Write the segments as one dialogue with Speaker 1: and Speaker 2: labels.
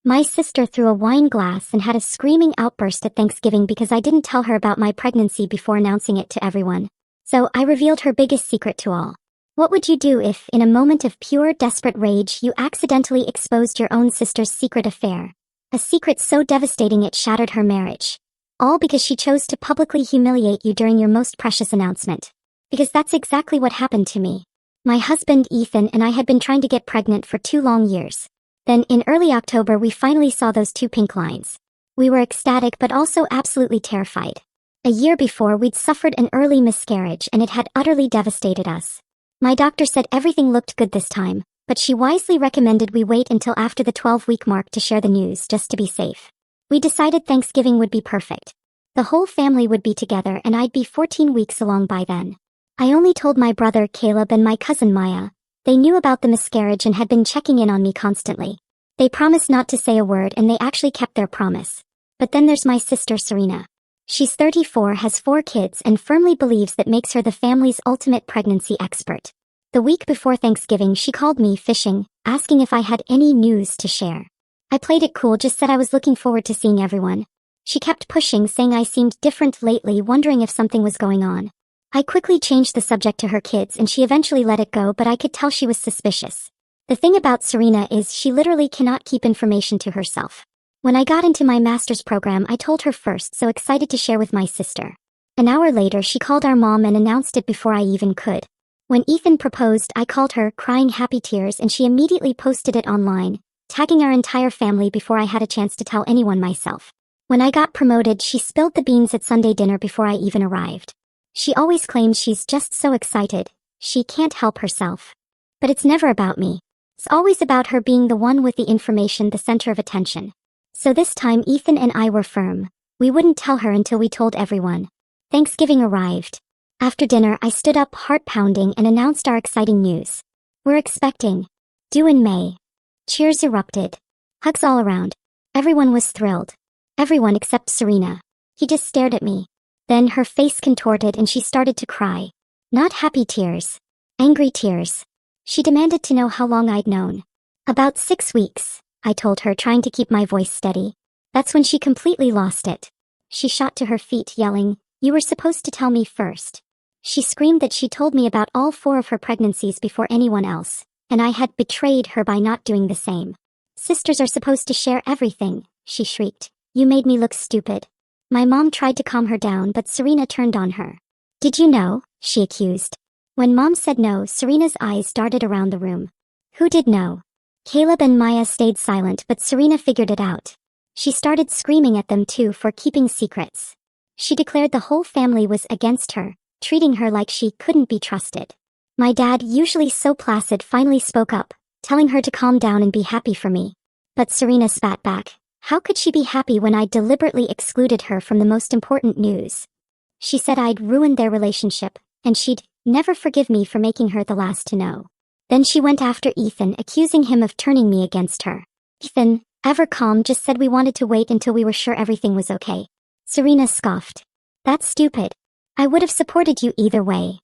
Speaker 1: My sister threw a wine glass and had a screaming outburst at Thanksgiving because I didn't tell her about my pregnancy before announcing it to everyone. So I revealed her biggest secret to all. What would you do if, in a moment of pure, desperate rage, you accidentally exposed your own sister's secret affair? A secret so devastating it shattered her marriage. All because she chose to publicly humiliate you during your most precious announcement. Because that's exactly what happened to me. My husband, Ethan, and I had been trying to get pregnant for 2 long years. Then, in early October, we finally saw those 2 pink lines. We were ecstatic but also absolutely terrified. A year before, we'd suffered an early miscarriage and it had utterly devastated us. My doctor said everything looked good this time, but she wisely recommended we wait until after the 12-week mark to share the news just to be safe. We decided Thanksgiving would be perfect. The whole family would be together and I'd be 14 weeks along by then. I only told my brother Caleb and my cousin Maya. They knew about the miscarriage and had been checking in on me constantly. They promised not to say a word and they actually kept their promise. But then there's my sister Serena. She's 34, has 4 kids and firmly believes that makes her the family's ultimate pregnancy expert. The week before Thanksgiving she called me fishing, asking if I had any news to share. I played it cool, just said I was looking forward to seeing everyone. She kept pushing, saying I seemed different lately, wondering if something was going on. I quickly changed the subject to her kids and she eventually let it go, but I could tell she was suspicious. The thing about Serena is she literally cannot keep information to herself. When I got into my master's program I told her first, so excited to share with my sister. An hour later she called our mom and announced it before I even could. When Ethan proposed I called her, crying happy tears, and she immediately posted it online, tagging our entire family before I had a chance to tell anyone myself. When I got promoted she spilled the beans at Sunday dinner before I even arrived. She always claims she's just so excited, she can't help herself. But it's never about me. It's always about her being the one with the information, the center of attention. So this time Ethan and I were firm. We wouldn't tell her until we told everyone. Thanksgiving arrived. After dinner I stood up heart pounding and announced our exciting news. We're expecting. Due in May. Cheers erupted. Hugs all around. Everyone was thrilled. Everyone except Serena. He just stared at me. Then her face contorted and she started to cry. Not happy tears. Angry tears. She demanded to know how long I'd known. About 6 weeks, I told her, trying to keep my voice steady. That's when she completely lost it. She shot to her feet, yelling, "You were supposed to tell me first." She screamed that she told me about all 4 of her pregnancies before anyone else, and I had betrayed her by not doing the same. "Sisters are supposed to share everything," she shrieked. "You made me look stupid." My mom tried to calm her down, but Serena turned on her. "Did you know?" she accused. When Mom said no, Serena's eyes darted around the room. Who did know? Caleb and Maya stayed silent, but Serena figured it out. She started screaming at them too for keeping secrets. She declared the whole family was against her, treating her like she couldn't be trusted. My dad, usually so placid, finally spoke up, telling her to calm down and be happy for me. But Serena spat back. How could she be happy when I deliberately excluded her from the most important news? She said I'd ruined their relationship, and she'd never forgive me for making her the last to know. Then she went after Ethan, accusing him of turning me against her. Ethan, ever calm, just said we wanted to wait until we were sure everything was okay. Serena scoffed. "That's stupid. I would have supported you either way."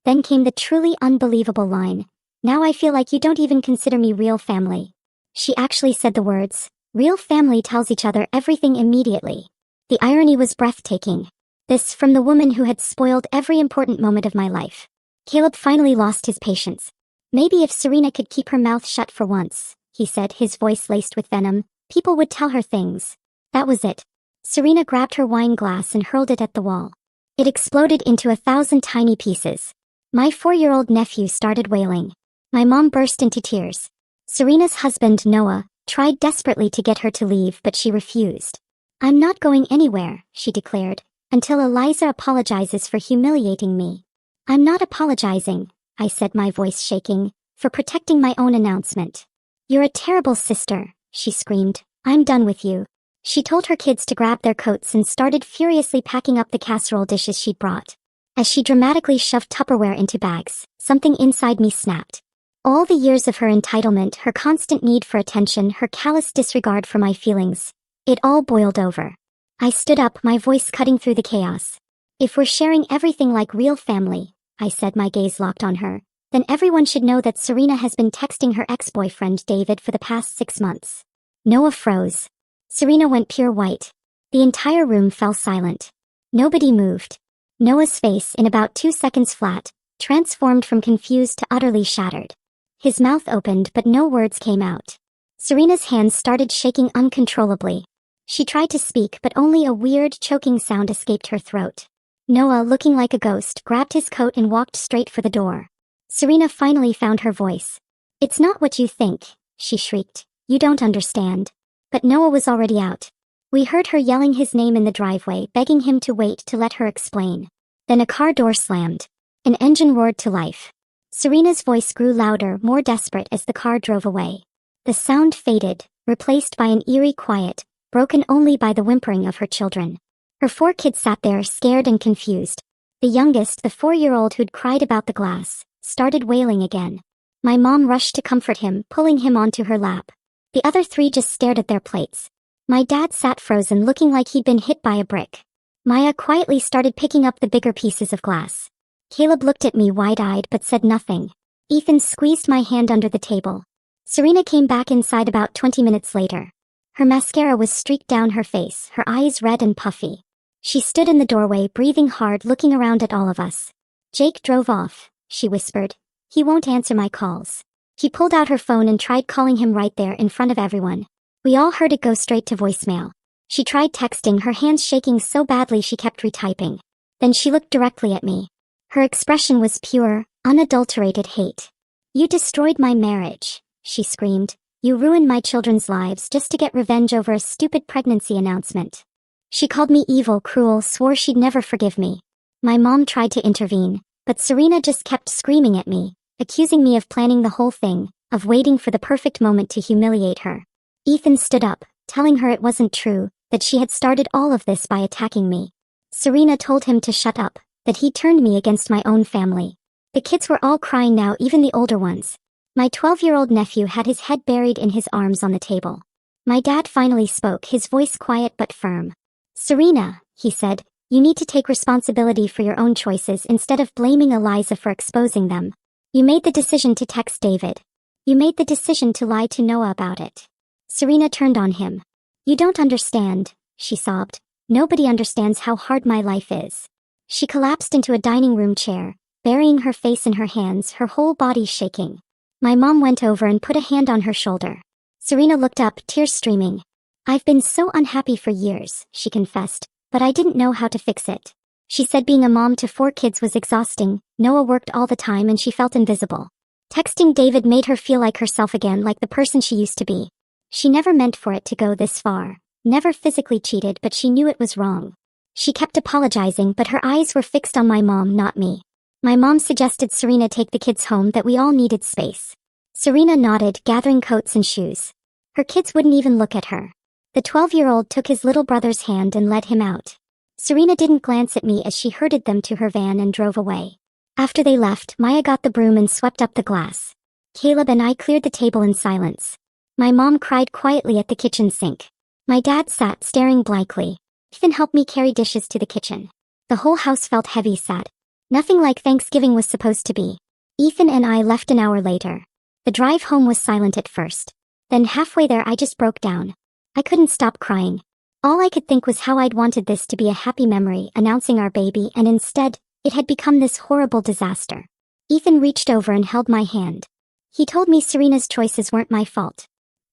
Speaker 1: Then came the truly unbelievable line. "Now I feel like you don't even consider me real family." She actually said the words. Real family tells each other everything immediately. The irony was breathtaking. This from the woman who had spoiled every important moment of my life. Caleb finally lost his patience. "Maybe if Serena could keep her mouth shut for once," he said, his voice laced with venom, "people would tell her things." That was it. Serena grabbed her wine glass and hurled it at the wall. It exploded into 1,000 tiny pieces. My 4-year-old nephew started wailing. My mom burst into tears. Serena's husband, Noah, tried desperately to get her to leave, but she refused. "I'm not going anywhere," she declared, "until Eliza apologizes for humiliating me." "I'm not apologizing," I said, my voice shaking, "for protecting my own announcement." "You're a terrible sister," she screamed. "I'm done with you." She told her kids to grab their coats and started furiously packing up the casserole dishes she'd brought. As she dramatically shoved Tupperware into bags, something inside me snapped. All the years of her entitlement, her constant need for attention, her callous disregard for my feelings, it all boiled over. I stood up, my voice cutting through the chaos. "If we're sharing everything like real family," I said, my gaze locked on her, "then everyone should know that Serena has been texting her ex-boyfriend David for the past 6 months." Noah froze. Serena went pure white. The entire room fell silent. Nobody moved. Noah's face, in about 2 seconds flat, transformed from confused to utterly shattered. His mouth opened but no words came out. Serena's hands started shaking uncontrollably. She tried to speak but only a weird choking sound escaped her throat. Noah, looking like a ghost, grabbed his coat and walked straight for the door. Serena finally found her voice. "It's not what you think," she shrieked. "You don't understand." But Noah was already out. We heard her yelling his name in the driveway, begging him to wait to let her explain. Then a car door slammed. An engine roared to life. Serena's voice grew louder, more desperate as the car drove away. The sound faded, replaced by an eerie quiet, broken only by the whimpering of her children. Her 4 kids sat there, scared and confused. The youngest, the 4-year-old who'd cried about the glass, started wailing again. My mom rushed to comfort him, pulling him onto her lap. The other 3 just stared at their plates. My dad sat frozen, looking like he'd been hit by a brick. Maya quietly started picking up the bigger pieces of glass. Caleb looked at me wide-eyed but said nothing. Ethan squeezed my hand under the table. Serena came back inside about 20 minutes later. Her mascara was streaked down her face, her eyes red and puffy. She stood in the doorway, breathing hard, looking around at all of us. "Jake drove off," she whispered. "He won't answer my calls." She pulled out her phone and tried calling him right there in front of everyone. We all heard it go straight to voicemail. She tried texting, her hands shaking so badly she kept retyping. Then she looked directly at me. Her expression was pure, unadulterated hate. "You destroyed my marriage," she screamed. "You ruined my children's lives just to get revenge over a stupid pregnancy announcement." She called me evil, cruel, swore she'd never forgive me. My mom tried to intervene, but Serena just kept screaming at me, accusing me of planning the whole thing, of waiting for the perfect moment to humiliate her. Ethan stood up, telling her it wasn't true, that she had started all of this by attacking me. Serena told him to shut up, that he turned me against my own family. The kids were all crying now, even the older ones. My 12-year-old nephew had his head buried in his arms on the table. My dad finally spoke, his voice quiet but firm. "Serena," he said, "you need to take responsibility for your own choices instead of blaming Eliza for exposing them. You made the decision to text David. You made the decision to lie to Noah about it." Serena turned on him. "You don't understand," she sobbed. "Nobody understands how hard my life is." She collapsed into a dining room chair, burying her face in her hands, her whole body shaking. My mom went over and put a hand on her shoulder. Serena looked up, tears streaming. "I've been so unhappy for years," she confessed, "but I didn't know how to fix it." She said being a mom to 4 kids was exhausting. Noah worked all the time and she felt invisible. Texting David made her feel like herself again, like the person she used to be. She never meant for it to go this far, never physically cheated, but she knew it was wrong. She kept apologizing, but her eyes were fixed on my mom, not me. My mom suggested Serena take the kids home, that we all needed space. Serena nodded, gathering coats and shoes. Her kids wouldn't even look at her. The 12-year-old took his little brother's hand and led him out. Serena didn't glance at me as she herded them to her van and drove away. After they left, Maya got the broom and swept up the glass. Caleb and I cleared the table in silence. My mom cried quietly at the kitchen sink. My dad sat staring blankly. Ethan helped me carry dishes to the kitchen. The whole house felt heavy, sad. Nothing like Thanksgiving was supposed to be. Ethan and I left an hour later. The drive home was silent at first. Then halfway there I just broke down. I couldn't stop crying. All I could think was how I'd wanted this to be a happy memory, announcing our baby, and instead, it had become this horrible disaster. Ethan reached over and held my hand. He told me Serena's choices weren't my fault.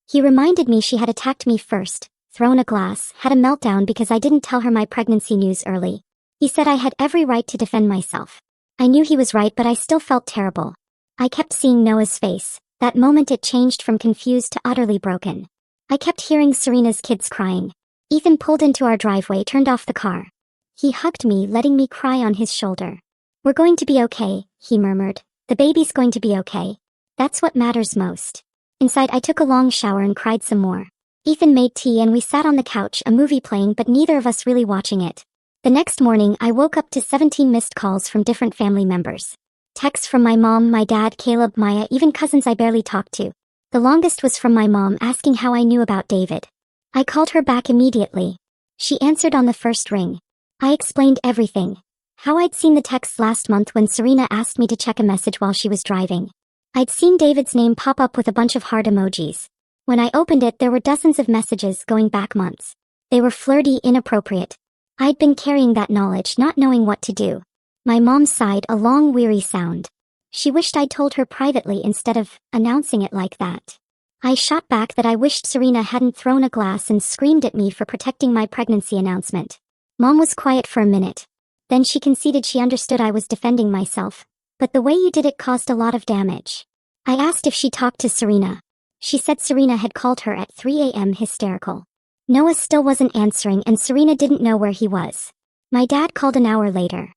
Speaker 1: He reminded me she had attacked me first, thrown a glass, had a meltdown because I didn't tell her my pregnancy news early. He said I had every right to defend myself. I knew he was right, but I still felt terrible. I kept seeing Noah's face. That moment it changed from confused to utterly broken. I kept hearing Serena's kids crying. Ethan pulled into our driveway, turned off the car. He hugged me, letting me cry on his shoulder. "We're going to be okay," he murmured. "The baby's going to be okay. That's what matters most." Inside I took a long shower and cried some more. Ethan made tea and we sat on the couch, a movie playing but neither of us really watching it. The next morning I woke up to 17 missed calls from different family members. Texts from my mom, my dad, Caleb, Maya, even cousins I barely talked to. The longest was from my mom asking how I knew about David. I called her back immediately. She answered on the first ring. I explained everything. How I'd seen the texts last month when Serena asked me to check a message while she was driving. I'd seen David's name pop up with a bunch of heart emojis. When I opened it, there were dozens of messages going back months. They were flirty, inappropriate. I'd been carrying that knowledge, not knowing what to do. My mom sighed, a long, weary sound. She wished I'd told her privately instead of announcing it like that. I shot back that I wished Serena hadn't thrown a glass and screamed at me for protecting my pregnancy announcement. Mom was quiet for a minute. Then she conceded she understood I was defending myself. But the way you did it caused a lot of damage. I asked if she talked to Serena. She said Serena had called her at 3 a.m. hysterical. Noah still wasn't answering and Serena didn't know where he was. My dad called an hour later.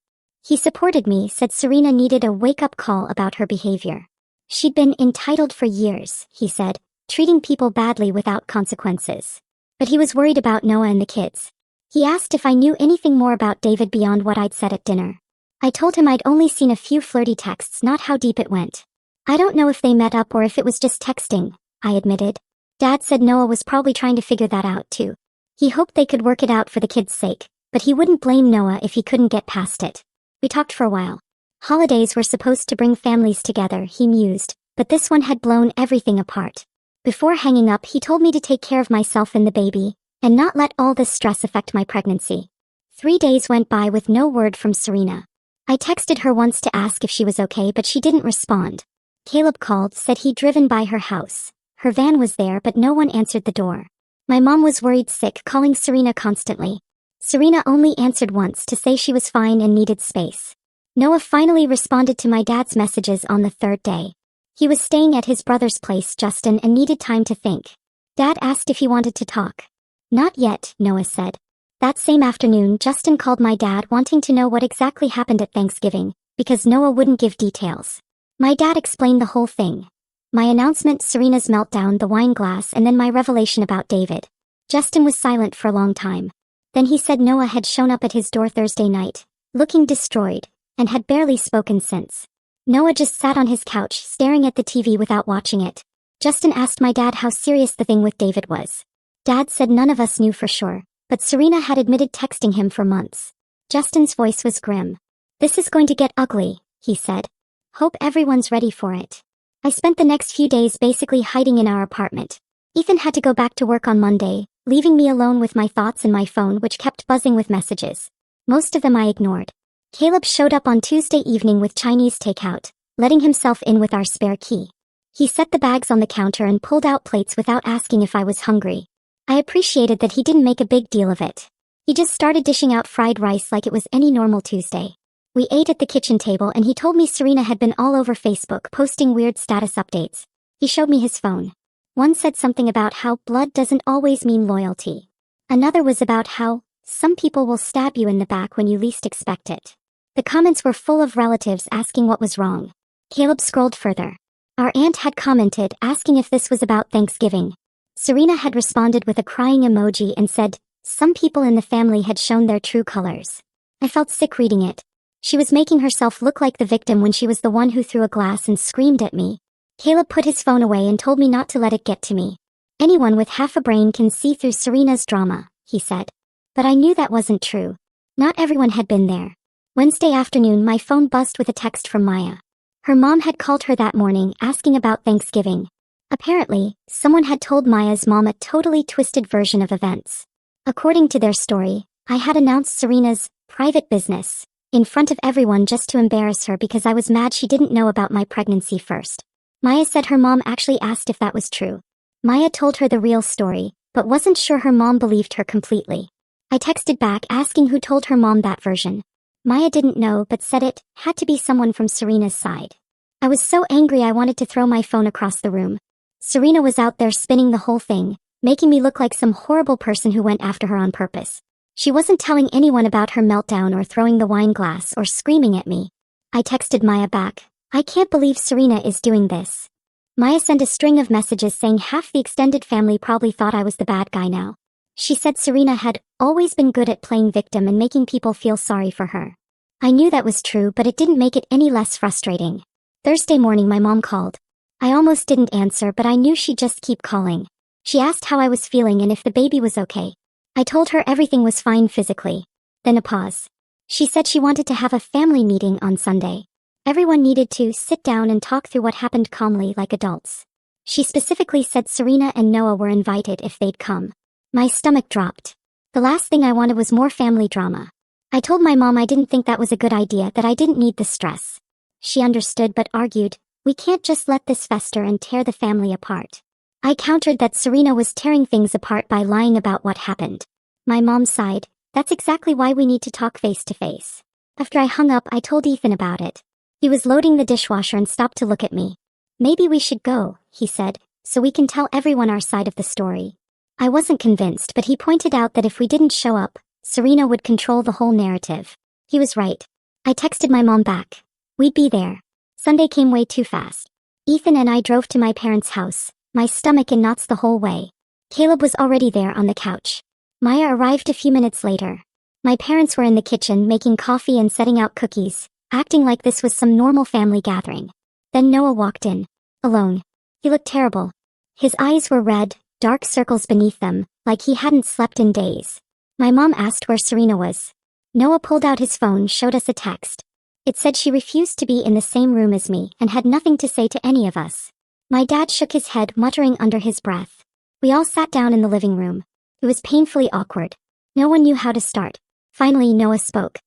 Speaker 1: He supported me, said Serena needed a wake-up call about her behavior. She'd been entitled for years, he said, treating people badly without consequences. But he was worried about Noah and the kids. He asked if I knew anything more about David beyond what I'd said at dinner. I told him I'd only seen a few flirty texts, not how deep it went. I don't know if they met up or if it was just texting, I admitted. Dad said Noah was probably trying to figure that out too. He hoped they could work it out for the kids' sake, but he wouldn't blame Noah if he couldn't get past it. We talked for a while. Holidays were supposed to bring families together, he mused, but this one had blown everything apart. Before hanging up, he told me to take care of myself and the baby, and not let all this stress affect my pregnancy. 3 days went by with no word from Serena. I texted her once to ask if she was okay, but she didn't respond. Caleb called, said he'd driven by her house. Her van was there, but no one answered the door. My mom was worried sick, calling Serena constantly. Serena only answered once to say she was fine and needed space. Noah finally responded to my dad's messages on the 3rd day. He was staying at his brother's place, Justin, and needed time to think. Dad asked if he wanted to talk. Not yet, Noah said. That same afternoon, Justin called my dad wanting to know what exactly happened at Thanksgiving, because Noah wouldn't give details. My dad explained the whole thing. My announcement, Serena's meltdown, the wine glass, and then my revelation about David. Justin was silent for a long time. Then he said Noah had shown up at his door Thursday night, looking destroyed, and had barely spoken since. Noah just sat on his couch, staring at the TV without watching it. Justin asked my dad how serious the thing with David was. Dad said none of us knew for sure, but Serena had admitted texting him for months. Justin's voice was grim. This is going to get ugly, he said. Hope everyone's ready for it. I spent the next few days basically hiding in our apartment. Ethan had to go back to work on Monday, leaving me alone with my thoughts and my phone, which kept buzzing with messages. Most of them I ignored. Caleb showed up on Tuesday evening with Chinese takeout, letting himself in with our spare key. He set the bags on the counter and pulled out plates without asking if I was hungry. I appreciated that he didn't make a big deal of it. He just started dishing out fried rice like it was any normal Tuesday. We ate at the kitchen table and he told me Serena had been all over Facebook posting weird status updates. He showed me his phone. One said something about how blood doesn't always mean loyalty. Another was about how some people will stab you in the back when you least expect it. The comments were full of relatives asking what was wrong. Caleb scrolled further. Our aunt had commented asking if this was about Thanksgiving. Serena had responded with a crying emoji and said, some people in the family had shown their true colors. I felt sick reading it. She was making herself look like the victim when she was the one who threw a glass and screamed at me. Caleb put his phone away and told me not to let it get to me. Anyone with half a brain can see through Serena's drama, he said. But I knew that wasn't true. Not everyone had been there. Wednesday afternoon, my phone buzzed with a text from Maya. Her mom had called her that morning asking about Thanksgiving. Apparently, someone had told Maya's mom a totally twisted version of events. According to their story, I had announced Serena's private business in front of everyone just to embarrass her because I was mad she didn't know about my pregnancy first. Maya said her mom actually asked if that was true. Maya told her the real story, but wasn't sure her mom believed her completely. I texted back asking who told her mom that version. Maya didn't know but said it had to be someone from Serena's side. I was so angry I wanted to throw my phone across the room. Serena was out there spinning the whole thing, making me look like some horrible person who went after her on purpose. She wasn't telling anyone about her meltdown or throwing the wine glass or screaming at me. I texted Maya back, I can't believe Serena is doing this. Maya sent a string of messages saying half the extended family probably thought I was the bad guy now. She said Serena had always been good at playing victim and making people feel sorry for her. I knew that was true, but it didn't make it any less frustrating. Thursday morning my mom called. I almost didn't answer, but I knew she'd just keep calling. She asked how I was feeling and if the baby was okay. I told her everything was fine physically. Then a pause. She said she wanted to have a family meeting on Sunday. Everyone needed to sit down and talk through what happened calmly like adults. She specifically said Serena and Noah were invited if they'd come. My stomach dropped. The last thing I wanted was more family drama. I told my mom I didn't think that was a good idea, that I didn't need the stress. She understood but argued, we can't just let this fester and tear the family apart. I countered that Serena was tearing things apart by lying about what happened. My mom sighed, that's exactly why we need to talk face to face. After I hung up, I told Ethan about it. He was loading the dishwasher and stopped to look at me. Maybe we should go, he said, so we can tell everyone our side of the story. I wasn't convinced, but he pointed out that if we didn't show up, Serena would control the whole narrative. He was right. I texted my mom back. We'd be there. Sunday came way too fast. Ethan and I drove to my parents' house, my stomach in knots the whole way. Caleb was already there on the couch. Maya arrived a few minutes later. My parents were in the kitchen making coffee and setting out cookies, acting like this was some normal family gathering. Then Noah walked in. Alone. He looked terrible. His eyes were red, dark circles beneath them, like he hadn't slept in days. My mom asked where Serena was. Noah pulled out his phone, showed us a text. It said she refused to be in the same room as me and had nothing to say to any of us. My dad shook his head, muttering under his breath. We all sat down in the living room. It was painfully awkward. No one knew how to start. Finally, Noah spoke.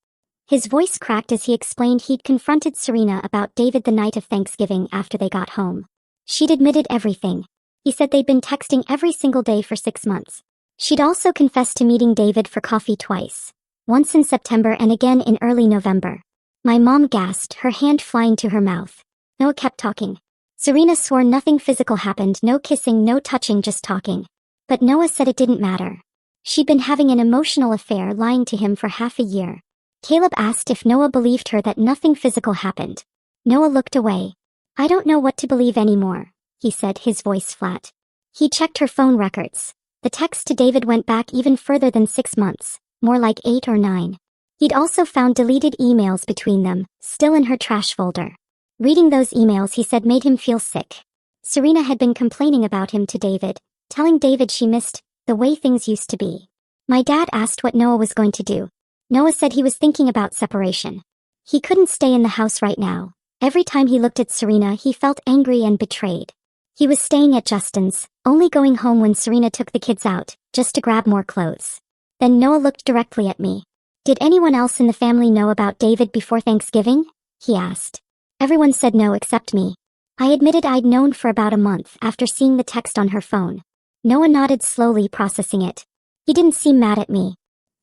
Speaker 1: His voice cracked as he explained he'd confronted Serena about David the night of Thanksgiving after they got home. She'd admitted everything. He said they'd been texting every single day for 6 months. She'd also confessed to meeting David for coffee twice. Once in September and again in early November. My mom gasped, her hand flying to her mouth. Noah kept talking. Serena swore nothing physical happened, no kissing, no touching, just talking. But Noah said it didn't matter. She'd been having an emotional affair, lying to him for half a year. Caleb asked if Noah believed her that nothing physical happened. Noah looked away. I don't know what to believe anymore, he said, his voice flat. He checked her phone records. The text to David went back even further than 6 months, more like 8 or 9. He'd also found deleted emails between them, still in her trash folder. Reading those emails, he said, made him feel sick. Serena had been complaining about him to David, telling David she missed the way things used to be. My dad asked what Noah was going to do. Noah said he was thinking about separation. He couldn't stay in the house right now. Every time he looked at Serena, he felt angry and betrayed. He was staying at Justin's, only going home when Serena took the kids out, just to grab more clothes. Then Noah looked directly at me. Did anyone else in the family know about David before Thanksgiving? He asked. Everyone said no except me. I admitted I'd known for about a month after seeing the text on her phone. Noah nodded slowly, processing it. He didn't seem mad at me.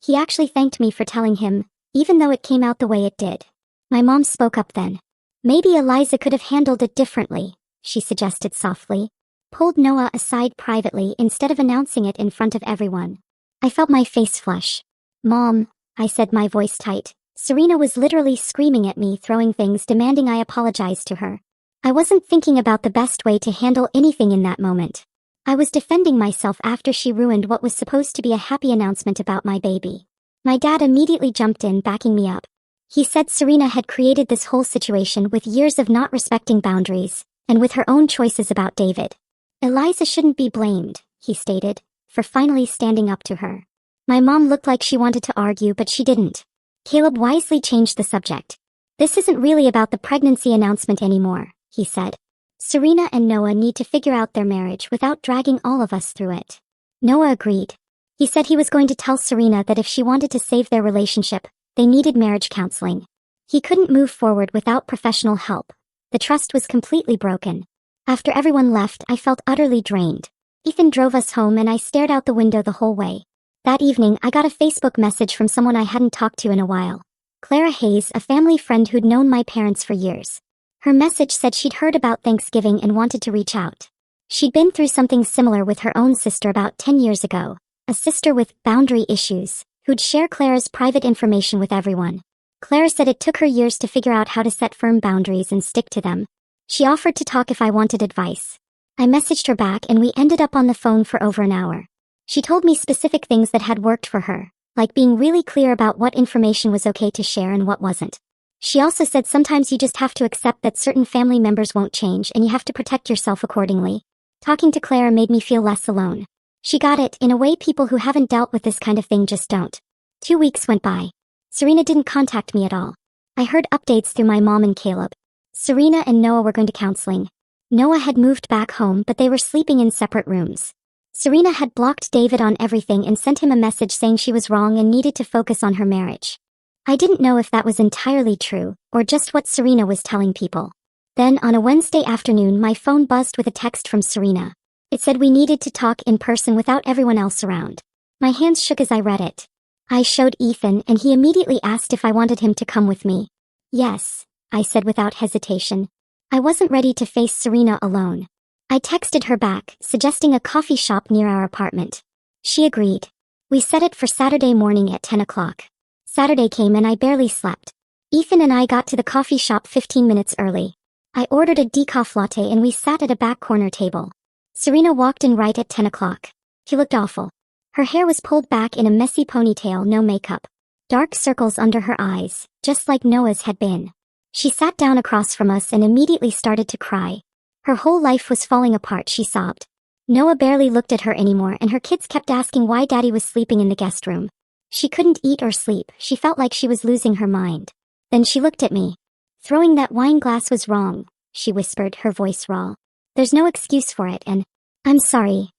Speaker 1: He actually thanked me for telling him, even though it came out the way it did. My mom spoke up then. Maybe Eliza could have handled it differently, she suggested softly. Pulled Noah aside privately instead of announcing it in front of everyone. I felt my face flush. Mom, I said, my voice tight. Serena was literally screaming at me, throwing things, demanding I apologize to her. I wasn't thinking about the best way to handle anything in that moment. I was defending myself after she ruined what was supposed to be a happy announcement about my baby. My dad immediately jumped in, backing me up. He said Serena had created this whole situation with years of not respecting boundaries, and with her own choices about David. Eliza shouldn't be blamed, he stated, for finally standing up to her. My mom looked like she wanted to argue, but she didn't. Caleb wisely changed the subject. This isn't really about the pregnancy announcement anymore, he said. Serena and Noah need to figure out their marriage without dragging all of us through it. Noah agreed. He said he was going to tell Serena that if she wanted to save their relationship, they needed marriage counseling. He couldn't move forward without professional help. The trust was completely broken. After everyone left, I felt utterly drained. Ethan drove us home and I stared out the window the whole way. That evening, I got a Facebook message from someone I hadn't talked to in a while. Clara Hayes, a family friend who'd known my parents for years. Her message said she'd heard about Thanksgiving and wanted to reach out. She'd been through something similar with her own sister about 10 years ago, a sister with boundary issues, who'd share Clara's private information with everyone. Clara said it took her years to figure out how to set firm boundaries and stick to them. She offered to talk if I wanted advice. I messaged her back and we ended up on the phone for over an hour. She told me specific things that had worked for her, like being really clear about what information was okay to share and what wasn't. She also said sometimes you just have to accept that certain family members won't change and you have to protect yourself accordingly. Talking to Clara made me feel less alone. She got it in a way people who haven't dealt with this kind of thing just don't. 2 weeks went by. Serena didn't contact me at all. I heard updates through my mom and Caleb. Serena and Noah were going to counseling. Noah had moved back home, but they were sleeping in separate rooms. Serena had blocked David on everything and sent him a message saying she was wrong and needed to focus on her marriage. I didn't know if that was entirely true, or just what Serena was telling people. Then, on a Wednesday afternoon, my phone buzzed with a text from Serena. It said we needed to talk in person without everyone else around. My hands shook as I read it. I showed Ethan, and he immediately asked if I wanted him to come with me. Yes, I said without hesitation. I wasn't ready to face Serena alone. I texted her back, suggesting a coffee shop near our apartment. She agreed. We set it for Saturday morning at 10 o'clock. Saturday came and I barely slept. Ethan and I got to the coffee shop 15 minutes early. I ordered a decaf latte and we sat at a back corner table. Serena walked in right at 10 o'clock. She looked awful. Her hair was pulled back in a messy ponytail, no makeup. Dark circles under her eyes, just like Noah's had been. She sat down across from us and immediately started to cry. Her whole life was falling apart, she sobbed. Noah barely looked at her anymore and her kids kept asking why Daddy was sleeping in the guest room. She couldn't eat or sleep, she felt like she was losing her mind. Then she looked at me. Throwing that wine glass was wrong, she whispered, her voice raw. There's no excuse for it and I'm sorry.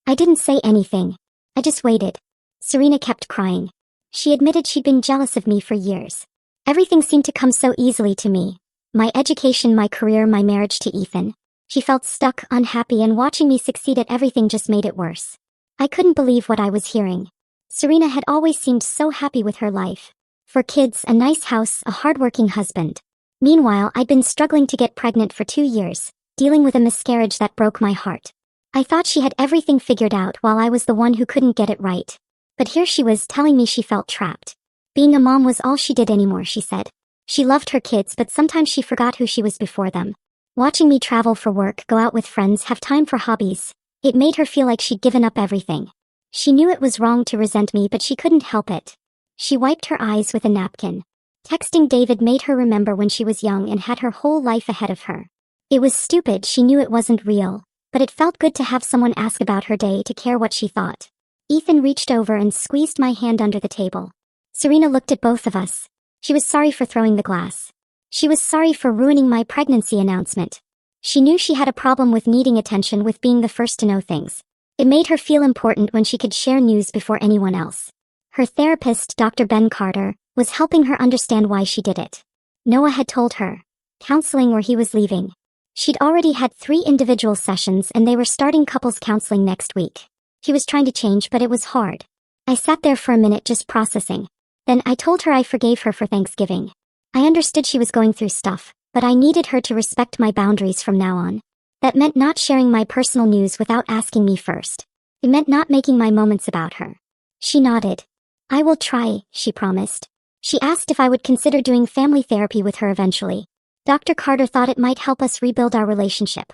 Speaker 1: I didn't say anything. I just waited. Serena kept crying. She admitted she'd been jealous of me for years. Everything seemed to come so easily to me. My education, my career, my marriage to Ethan. She felt stuck, unhappy, and watching me succeed at everything just made it worse. I couldn't believe what I was hearing. Serena had always seemed so happy with her life. 4 kids, a nice house, a hardworking husband. Meanwhile, I'd been struggling to get pregnant for 2 years, dealing with a miscarriage that broke my heart. I thought she had everything figured out while I was the one who couldn't get it right. But here she was telling me she felt trapped. Being a mom was all she did anymore, she said. She loved her kids, but sometimes she forgot who she was before them. Watching me travel for work, go out with friends, have time for hobbies, it made her feel like she'd given up everything. She knew it was wrong to resent me, but she couldn't help it. She wiped her eyes with a napkin. Texting David made her remember when she was young and had her whole life ahead of her. It was stupid, she knew it wasn't real, but it felt good to have someone ask about her day, to care what she thought. Ethan reached over and squeezed my hand under the table. Serena looked at both of us. She was sorry for throwing the glass. She was sorry for ruining my pregnancy announcement. She knew she had a problem with needing attention, with being the first to know things. It made her feel important when she could share news before anyone else. Her therapist, Dr. Ben Carter, was helping her understand why she did it. Noah had told her. Counseling where he was leaving. She'd already had 3 individual sessions and they were starting couples counseling next week. She was trying to change, but it was hard. I sat there for a minute just processing. Then I told her I forgave her for Thanksgiving. I understood she was going through stuff, but I needed her to respect my boundaries from now on. That meant not sharing my personal news without asking me first. It meant not making my moments about her. She nodded. I will try, she promised. She asked if I would consider doing family therapy with her eventually. Dr. Carter thought it might help us rebuild our relationship.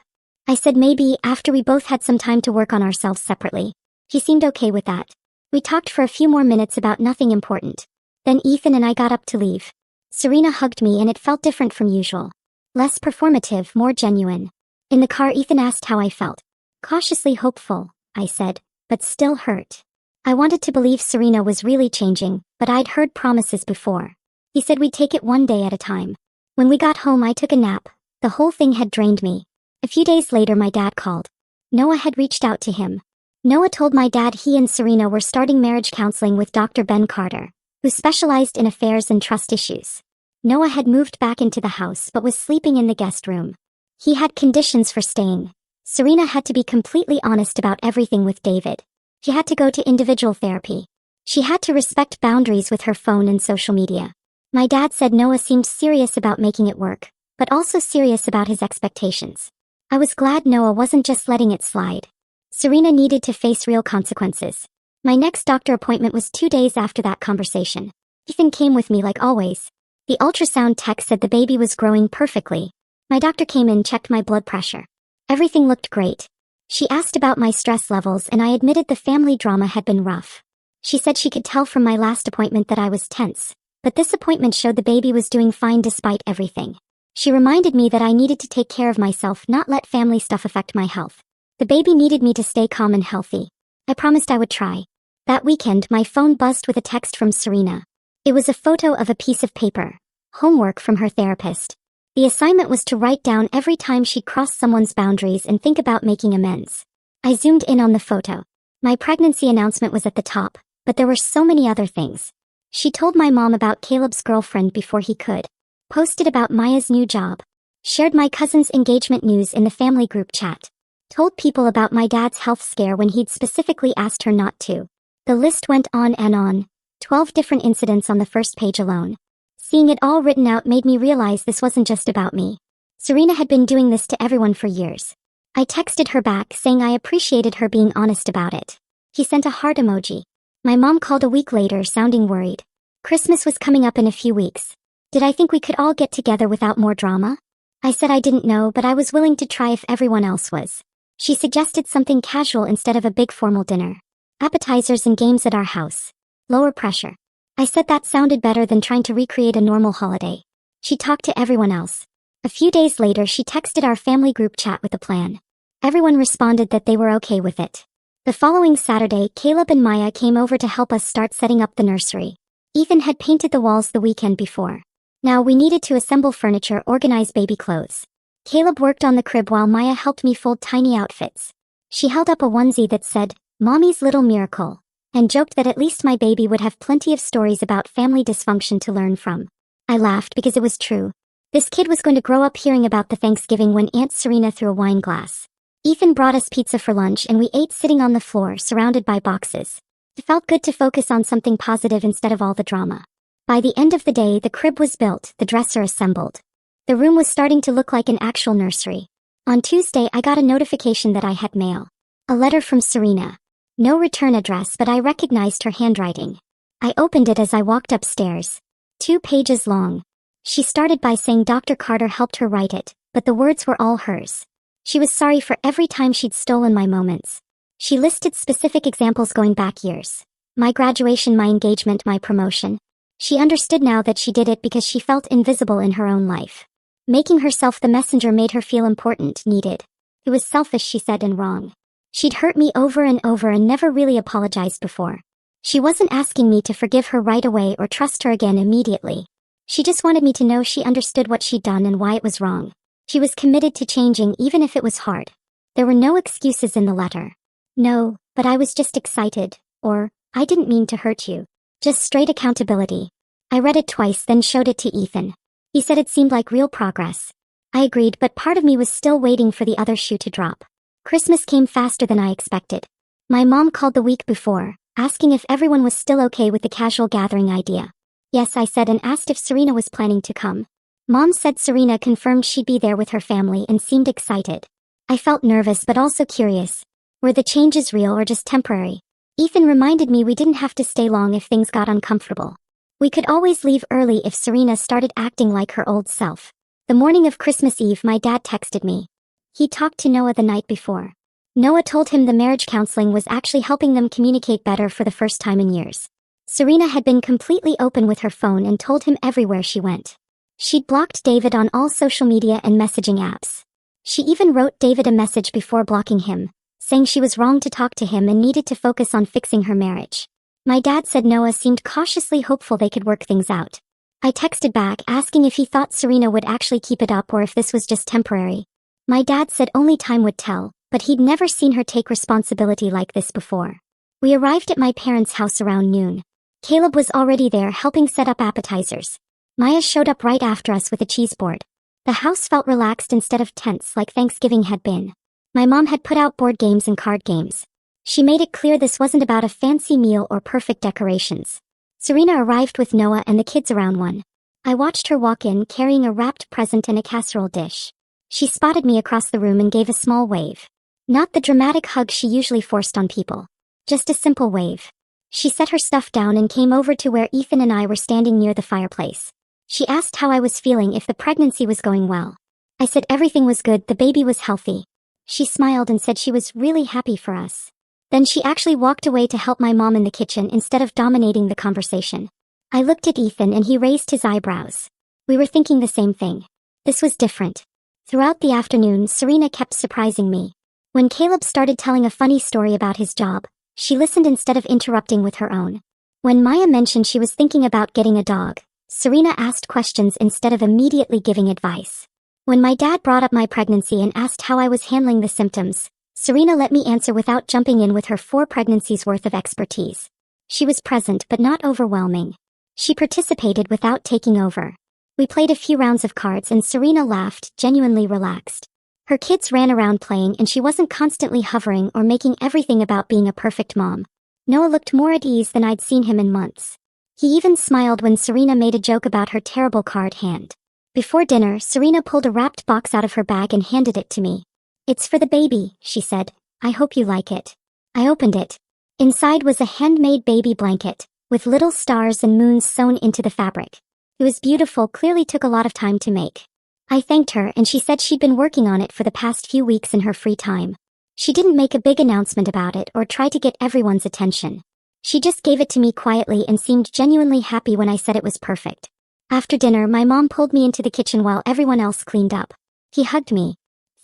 Speaker 1: I said maybe after we both had some time to work on ourselves separately. He seemed okay with that. We talked for a few more minutes about nothing important. Then Ethan and I got up to leave. Serena hugged me and it felt different from usual. Less performative, more genuine. In the car, Ethan asked how I felt. Cautiously hopeful, I said, but still hurt. I wanted to believe Serena was really changing, but I'd heard promises before. He said we'd take it one day at a time. When we got home, I took a nap. The whole thing had drained me. A few days later, my dad called. Noah had reached out to him. Noah told my dad he and Serena were starting marriage counseling with Dr. Ben Carter, who specialized in affairs and trust issues. Noah had moved back into the house but was sleeping in the guest room. He had conditions for staying. Serena had to be completely honest about everything with David. She had to go to individual therapy. She had to respect boundaries with her phone and social media. My dad said Noah seemed serious about making it work, but also serious about his expectations. I was glad Noah wasn't just letting it slide. Serena needed to face real consequences. My next doctor appointment was 2 days after that conversation. Ethan came with me like always. The ultrasound tech said the baby was growing perfectly. My doctor came in, checked my blood pressure. Everything looked great. She asked about my stress levels and I admitted the family drama had been rough. She said she could tell from my last appointment that I was tense, but this appointment showed the baby was doing fine despite everything. She reminded me that I needed to take care of myself, not let family stuff affect my health. The baby needed me to stay calm and healthy. I promised I would try. That weekend, my phone buzzed with a text from Serena. It was a photo of a piece of paper. Homework from her therapist. The assignment was to write down every time she'd crossed someone's boundaries and think about making amends. I zoomed in on the photo. My pregnancy announcement was at the top, but there were so many other things. She told my mom about Caleb's girlfriend before he could. Posted about Maya's new job. Shared my cousin's engagement news in the family group chat. Told people about my dad's health scare when he'd specifically asked her not to. The list went on and on. 12 different incidents on the first page alone. Seeing it all written out made me realize this wasn't just about me. Serena had been doing this to everyone for years. I texted her back saying I appreciated her being honest about it. He sent a heart emoji. My mom called a week later sounding worried. Christmas was coming up in a few weeks. Did I think we could all get together without more drama? I said I didn't know, but I was willing to try if everyone else was. She suggested something casual instead of a big formal dinner. Appetizers and games at our house. Lower pressure. I said that sounded better than trying to recreate a normal holiday. She talked to everyone else. A few days later she texted our family group chat with a plan. Everyone responded that they were okay with it. The following Saturday, Caleb and Maya came over to help us start setting up the nursery. Ethan had painted the walls the weekend before. Now we needed to assemble furniture, organize baby clothes. Caleb worked on the crib while Maya helped me fold tiny outfits. She held up a onesie that said, "Mommy's Little Miracle," and joked that at least my baby would have plenty of stories about family dysfunction to learn from. I laughed because it was true. This kid was going to grow up hearing about the Thanksgiving when Aunt Serena threw a wine glass. Ethan brought us pizza for lunch and we ate sitting on the floor surrounded by boxes. It felt good to focus on something positive instead of all the drama. By the end of the day, the crib was built, the dresser assembled. The room was starting to look like an actual nursery. On Tuesday, I got a notification that I had mail. A letter from Serena. No return address, but I recognized her handwriting. I opened it as I walked upstairs. 2 pages long. She started by saying Dr. Carter helped her write it, but the words were all hers. She was sorry for every time she'd stolen my moments. She listed specific examples going back years. My graduation, my engagement, my promotion. She understood now that she did it because she felt invisible in her own life. Making herself the messenger made her feel important, needed. It was selfish, she said, and wrong. She'd hurt me over and over and never really apologized before. She wasn't asking me to forgive her right away or trust her again immediately. She just wanted me to know she understood what she'd done and why it was wrong. She was committed to changing even if it was hard. There were no excuses in the letter. No, but I was just excited, or, I didn't mean to hurt you. Just straight accountability. I read it twice, then showed it to Ethan. He said it seemed like real progress. I agreed, but part of me was still waiting for the other shoe to drop. Christmas came faster than I expected. My mom called the week before, asking if everyone was still okay with the casual gathering idea. Yes, I said, and asked if Serena was planning to come. Mom said Serena confirmed she'd be there with her family and seemed excited. I felt nervous but also curious. Were the changes real or just temporary? Ethan reminded me we didn't have to stay long if things got uncomfortable. We could always leave early if Serena started acting like her old self. The morning of Christmas Eve, my dad texted me. He talked to Noah the night before. Noah told him the marriage counseling was actually helping them communicate better for the first time in years. Serena had been completely open with her phone and told him everywhere she went. She'd blocked David on all social media and messaging apps. She even wrote David a message before blocking him, saying she was wrong to talk to him and needed to focus on fixing her marriage. My dad said Noah seemed cautiously hopeful they could work things out. I texted back asking if he thought Serena would actually keep it up or if this was just temporary. My dad said only time would tell, but he'd never seen her take responsibility like this before. We arrived at my parents' house around noon. Caleb was already there helping set up appetizers. Maya showed up right after us with a cheese board. The house felt relaxed instead of tense like Thanksgiving had been. My mom had put out board games and card games. She made it clear this wasn't about a fancy meal or perfect decorations. Serena arrived with Noah and the kids around one. I watched her walk in carrying a wrapped present and a casserole dish. She spotted me across the room and gave a small wave. Not the dramatic hug she usually forced on people. Just a simple wave. She set her stuff down and came over to where Ethan and I were standing near the fireplace. She asked how I was feeling, if the pregnancy was going well. I said everything was good, the baby was healthy. She smiled and said she was really happy for us. Then she actually walked away to help my mom in the kitchen instead of dominating the conversation. I looked at Ethan and he raised his eyebrows. We were thinking the same thing. This was different. Throughout the afternoon, Serena kept surprising me. When Caleb started telling a funny story about his job, she listened instead of interrupting with her own. When Maya mentioned she was thinking about getting a dog, Serena asked questions instead of immediately giving advice. When my dad brought up my pregnancy and asked how I was handling the symptoms, Serena let me answer without jumping in with her 4 pregnancies worth of expertise. She was present but not overwhelming. She participated without taking over. We played a few rounds of cards and Serena laughed, genuinely relaxed. Her kids ran around playing and she wasn't constantly hovering or making everything about being a perfect mom. Noah looked more at ease than I'd seen him in months. He even smiled when Serena made a joke about her terrible card hand. Before dinner, Serena pulled a wrapped box out of her bag and handed it to me. "It's for the baby," she said. "I hope you like it." I opened it. Inside was a handmade baby blanket, with little stars and moons sewn into the fabric. It was beautiful, clearly took a lot of time to make. I thanked her and she said she'd been working on it for the past few weeks in her free time. She didn't make a big announcement about it or try to get everyone's attention. She just gave it to me quietly and seemed genuinely happy when I said it was perfect. After dinner, my mom pulled me into the kitchen while everyone else cleaned up. He hugged me.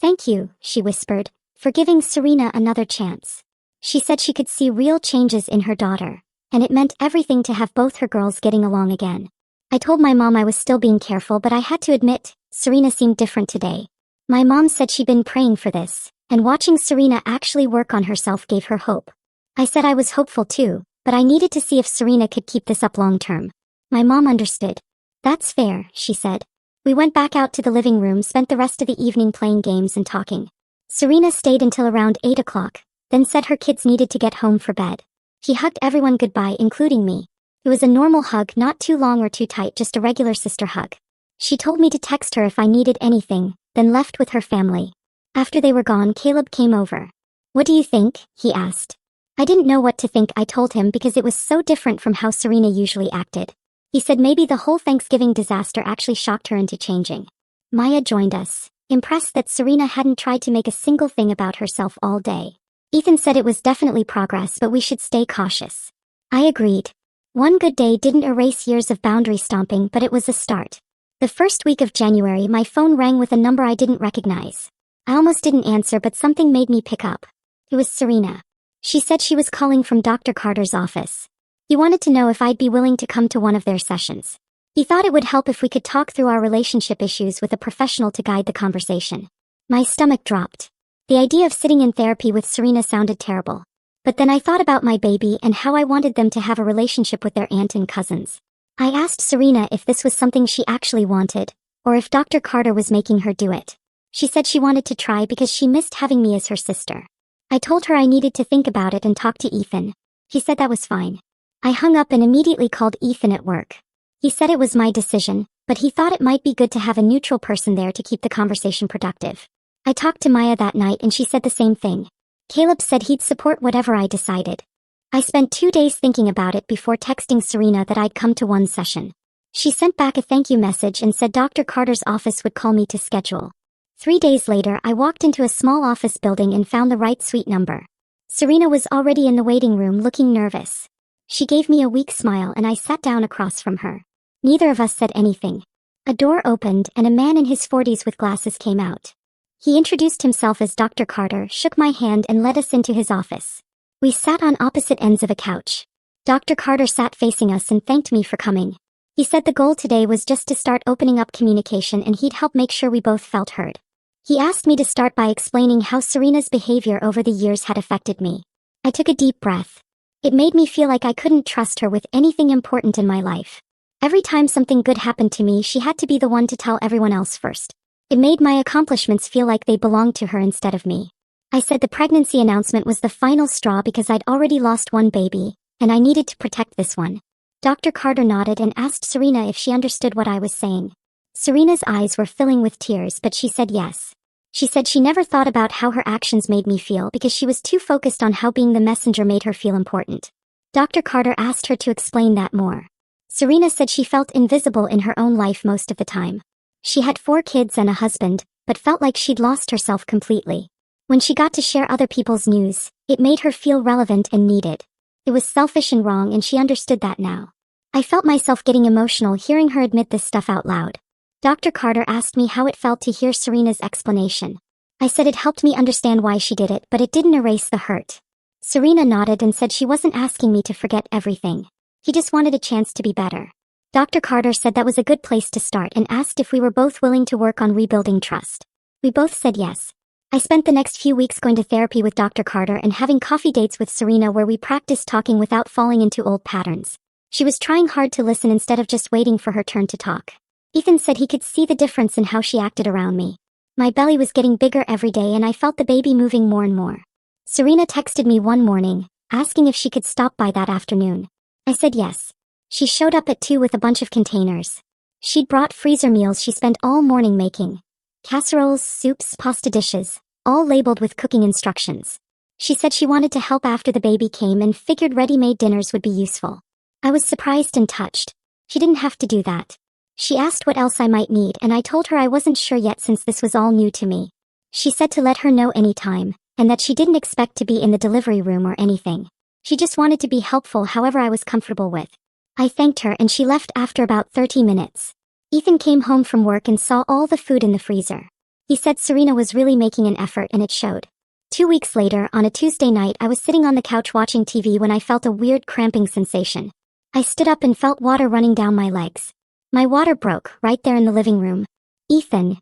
Speaker 1: "Thank you," she whispered, "for giving Serena another chance." She said she could see real changes in her daughter, and it meant everything to have both her girls getting along again. I told my mom I was still being careful, but I had to admit, Serena seemed different today. My mom said she'd been praying for this, and watching Serena actually work on herself gave her hope. I said I was hopeful too, but I needed to see if Serena could keep this up long term. My mom understood. "That's fair," she said. We went back out to the living room, spent the rest of the evening playing games and talking. Serena stayed until around 8 o'clock, then said her kids needed to get home for bed. She hugged everyone goodbye, including me. It was a normal hug, not too long or too tight, just a regular sister hug. She told me to text her if I needed anything, then left with her family. After they were gone, Caleb came over. "What do you think?" he asked. I didn't know what to think. I told him because it was so different from how Serena usually acted. He said maybe the whole Thanksgiving disaster actually shocked her into changing. Maya joined us, impressed that Serena hadn't tried to make a single thing about herself all day. Ethan said it was definitely progress, but we should stay cautious. I agreed. One good day didn't erase years of boundary stomping, but it was a start. The first week of January, my phone rang with a number I didn't recognize. I almost didn't answer, but something made me pick up. It was Serena. She said she was calling from Dr. Carter's office. He wanted to know if I'd be willing to come to one of their sessions. He thought it would help if we could talk through our relationship issues with a professional to guide the conversation. My stomach dropped. The idea of sitting in therapy with Serena sounded terrible. But then I thought about my baby and how I wanted them to have a relationship with their aunt and cousins. I asked Serena if this was something she actually wanted, or if Dr. Carter was making her do it. She said she wanted to try because she missed having me as her sister. I told her I needed to think about it and talk to Ethan. He said that was fine. I hung up and immediately called Ethan at work. He said it was my decision, but he thought it might be good to have a neutral person there to keep the conversation productive. I talked to Maya that night and she said the same thing. Caleb said he'd support whatever I decided. I spent 2 days thinking about it before texting Serena that I'd come to one session. She sent back a thank you message and said Dr. Carter's office would call me to schedule. 3 days later, I walked into a small office building and found the right suite number. Serena was already in the waiting room looking nervous. She gave me a weak smile and I sat down across from her. Neither of us said anything. A door opened and a man in his 40s with glasses came out. He introduced himself as Dr. Carter, shook my hand and led us into his office. We sat on opposite ends of a couch. Dr. Carter sat facing us and thanked me for coming. He said the goal today was just to start opening up communication and he'd help make sure we both felt heard. He asked me to start by explaining how Serena's behavior over the years had affected me. I took a deep breath. It made me feel like I couldn't trust her with anything important in my life. Every time something good happened to me, she had to be the one to tell everyone else first. It made my accomplishments feel like they belonged to her instead of me. I said the pregnancy announcement was the final straw because I'd already lost one baby, and I needed to protect this one. Dr. Carter nodded and asked Serena if she understood what I was saying. Serena's eyes were filling with tears, but she said yes. She said she never thought about how her actions made me feel because she was too focused on how being the messenger made her feel important. Dr. Carter asked her to explain that more. Serena said she felt invisible in her own life most of the time. She had 4 kids and a husband, but felt like she'd lost herself completely. When she got to share other people's news, it made her feel relevant and needed. It was selfish and wrong, and she understood that now. I felt myself getting emotional hearing her admit this stuff out loud. Dr. Carter asked me how it felt to hear Serena's explanation. I said it helped me understand why she did it, but it didn't erase the hurt. Serena nodded and said she wasn't asking me to forget everything. He just wanted a chance to be better. Dr. Carter said that was a good place to start and asked if we were both willing to work on rebuilding trust. We both said yes. I spent the next few weeks going to therapy with Dr. Carter and having coffee dates with Serena where we practiced talking without falling into old patterns. She was trying hard to listen instead of just waiting for her turn to talk. Ethan said he could see the difference in how she acted around me. My belly was getting bigger every day and I felt the baby moving more and more. Serena texted me one morning, asking if she could stop by that afternoon. I said yes. She showed up at 2 with a bunch of containers. She'd brought freezer meals she spent all morning making. Casseroles, soups, pasta dishes, all labeled with cooking instructions. She said she wanted to help after the baby came and figured ready-made dinners would be useful. I was surprised and touched. She didn't have to do that. She asked what else I might need and I told her I wasn't sure yet since this was all new to me. She said to let her know anytime, and that she didn't expect to be in the delivery room or anything. She just wanted to be helpful however I was comfortable with. I thanked her and she left after about 30 minutes. Ethan came home from work and saw all the food in the freezer. He said Serena was really making an effort and it showed. 2 weeks later, on a Tuesday night, I was sitting on the couch watching TV when I felt a weird cramping sensation. I stood up and felt water running down my legs. My water broke right there in the living room. Ethan.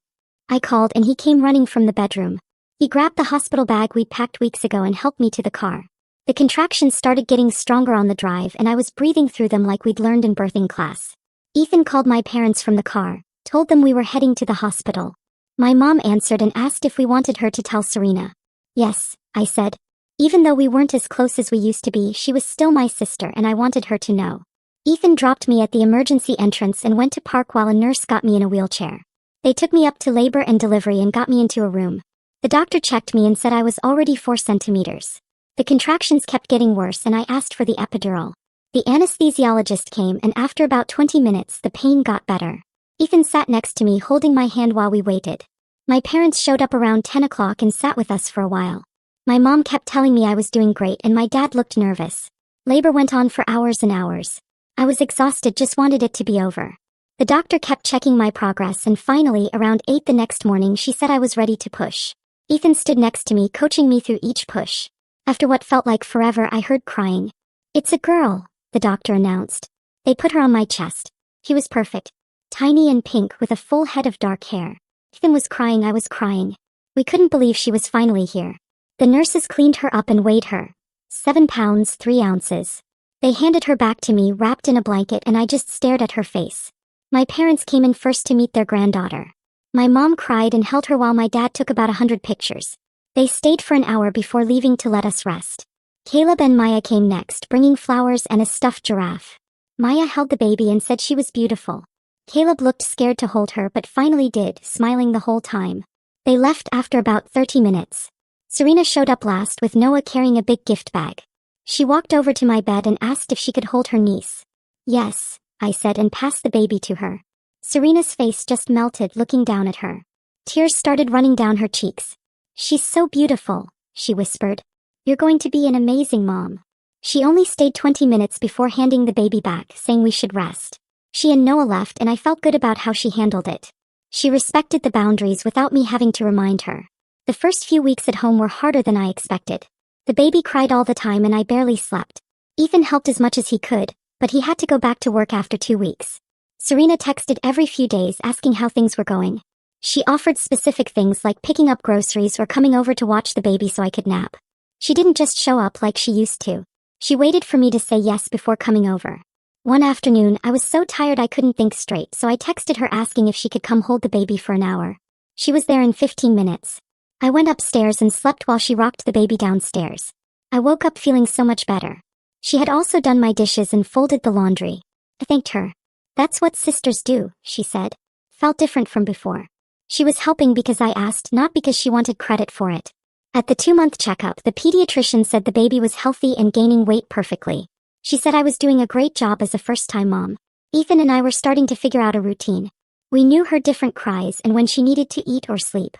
Speaker 1: I called and he came running from the bedroom. He grabbed the hospital bag we'd packed weeks ago and helped me to the car. The contractions started getting stronger on the drive and I was breathing through them like we'd learned in birthing class. Ethan called my parents from the car, told them we were heading to the hospital. My mom answered and asked if we wanted her to tell Serena. Yes, I said. Even though we weren't as close as we used to be, she was still my sister and I wanted her to know. Ethan dropped me at the emergency entrance and went to park while a nurse got me in a wheelchair. They took me up to labor and delivery and got me into a room. The doctor checked me and said I was already 4 centimeters. The contractions kept getting worse and I asked for the epidural. The anesthesiologist came and after about 20 minutes the pain got better. Ethan sat next to me holding my hand while we waited. My parents showed up around 10 o'clock and sat with us for a while. My mom kept telling me I was doing great and my dad looked nervous. Labor went on for hours and hours. I was exhausted, just wanted it to be over. The doctor kept checking my progress and finally around 8 the next morning she said I was ready to push. Ethan stood next to me coaching me through each push. After what felt like forever I heard crying. It's a girl, the doctor announced. They put her on my chest. She was perfect. Tiny and pink with a full head of dark hair. Ethan was crying, I was crying. We couldn't believe she was finally here. The nurses cleaned her up and weighed her. 7 pounds 3 ounces. They handed her back to me wrapped in a blanket and I just stared at her face. My parents came in first to meet their granddaughter. My mom cried and held her while my dad took about 100 pictures. They stayed for an hour before leaving to let us rest. Caleb and Maya came next, bringing flowers and a stuffed giraffe. Maya held the baby and said she was beautiful. Caleb looked scared to hold her but finally did, smiling the whole time. They left after about 30 minutes. Serena showed up last with Noah carrying a big gift bag. She walked over to my bed and asked if she could hold her niece. Yes, I said and passed the baby to her. Serena's face just melted looking down at her. Tears started running down her cheeks. She's so beautiful, she whispered. You're going to be an amazing mom. She only stayed 20 minutes before handing the baby back, saying we should rest. She and Noah left and I felt good about how she handled it. She respected the boundaries without me having to remind her. The first few weeks at home were harder than I expected. The baby cried all the time and I barely slept. Ethan helped as much as he could, but he had to go back to work after 2 weeks. Serena texted every few days asking how things were going. She offered specific things like picking up groceries or coming over to watch the baby so I could nap. She didn't just show up like she used to. She waited for me to say yes before coming over. One afternoon, I was so tired I couldn't think straight, so I texted her asking if she could come hold the baby for an hour. She was there in 15 minutes. I went upstairs and slept while she rocked the baby downstairs. I woke up feeling so much better. She had also done my dishes and folded the laundry. I thanked her. That's what sisters do, she said. Felt different from before. She was helping because I asked, not because she wanted credit for it. At the 2-month checkup, the pediatrician said the baby was healthy and gaining weight perfectly. She said I was doing a great job as a first-time mom. Ethan and I were starting to figure out a routine. We knew her different cries and when she needed to eat or sleep.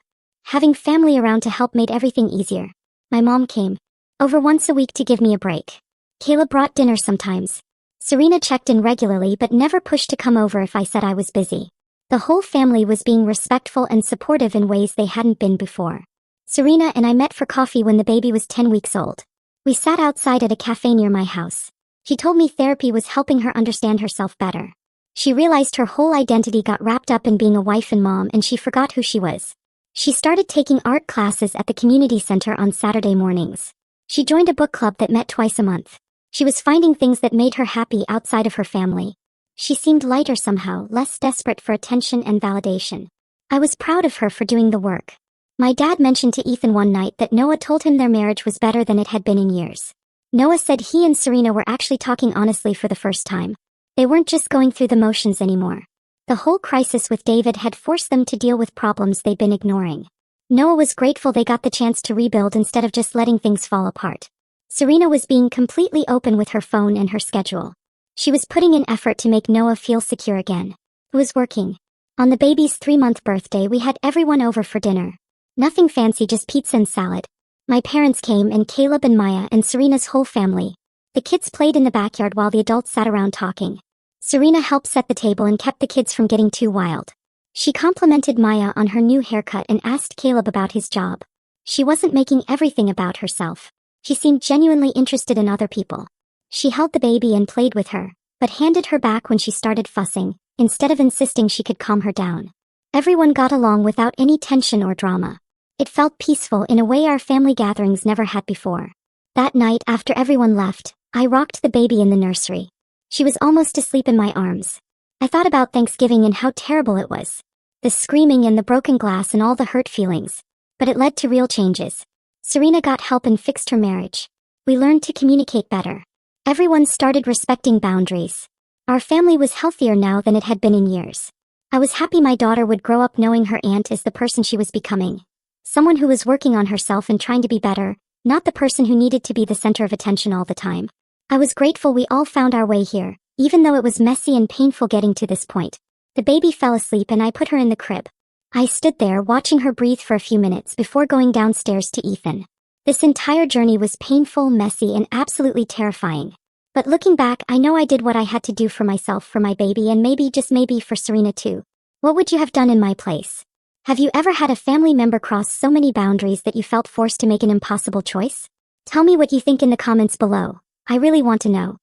Speaker 1: Having family around to help made everything easier. My mom came over once a week to give me a break. Caleb brought dinner sometimes. Serena checked in regularly but never pushed to come over if I said I was busy. The whole family was being respectful and supportive in ways they hadn't been before. Serena and I met for coffee when the baby was 10 weeks old. We sat outside at a cafe near my house. She told me therapy was helping her understand herself better. She realized her whole identity got wrapped up in being a wife and mom, and she forgot who she was. She started taking art classes at the community center on Saturday mornings. She joined a book club that met twice a month. She was finding things that made her happy outside of her family. She seemed lighter somehow, less desperate for attention and validation. I was proud of her for doing the work. My dad mentioned to Ethan one night that Noah told him their marriage was better than it had been in years. Noah said he and Serena were actually talking honestly for the first time. They weren't just going through the motions anymore. The whole crisis with David had forced them to deal with problems they'd been ignoring. Noah was grateful they got the chance to rebuild instead of just letting things fall apart. Serena was being completely open with her phone and her schedule. She was putting in effort to make Noah feel secure again. It was working. On the baby's 3-month birthday, we had everyone over for dinner. Nothing fancy, just pizza and salad. My parents came, and Caleb and Maya and Serena's whole family. The kids played in the backyard while the adults sat around talking. Serena helped set the table and kept the kids from getting too wild. She complimented Maya on her new haircut and asked Caleb about his job. She wasn't making everything about herself. She seemed genuinely interested in other people. She held the baby and played with her, but handed her back when she started fussing, instead of insisting she could calm her down. Everyone got along without any tension or drama. It felt peaceful in a way our family gatherings never had before. That night, after everyone left, I rocked the baby in the nursery. She was almost asleep in my arms. I thought about Thanksgiving and how terrible it was. The screaming and the broken glass and all the hurt feelings. But it led to real changes. Serena got help and fixed her marriage. We learned to communicate better. Everyone started respecting boundaries. Our family was healthier now than it had been in years. I was happy my daughter would grow up knowing her aunt is the person she was becoming. Someone who was working on herself and trying to be better, not the person who needed to be the center of attention all the time. I was grateful we all found our way here, even though it was messy and painful getting to this point. The baby fell asleep and I put her in the crib. I stood there watching her breathe for a few minutes before going downstairs to Ethan. This entire journey was painful, messy, and absolutely terrifying. But looking back, I know I did what I had to do for myself, for my baby, and maybe, just maybe, for Serena too. What would you have done in my place? Have you ever had a family member cross so many boundaries that you felt forced to make an impossible choice? Tell me what you think in the comments below. I really want to know.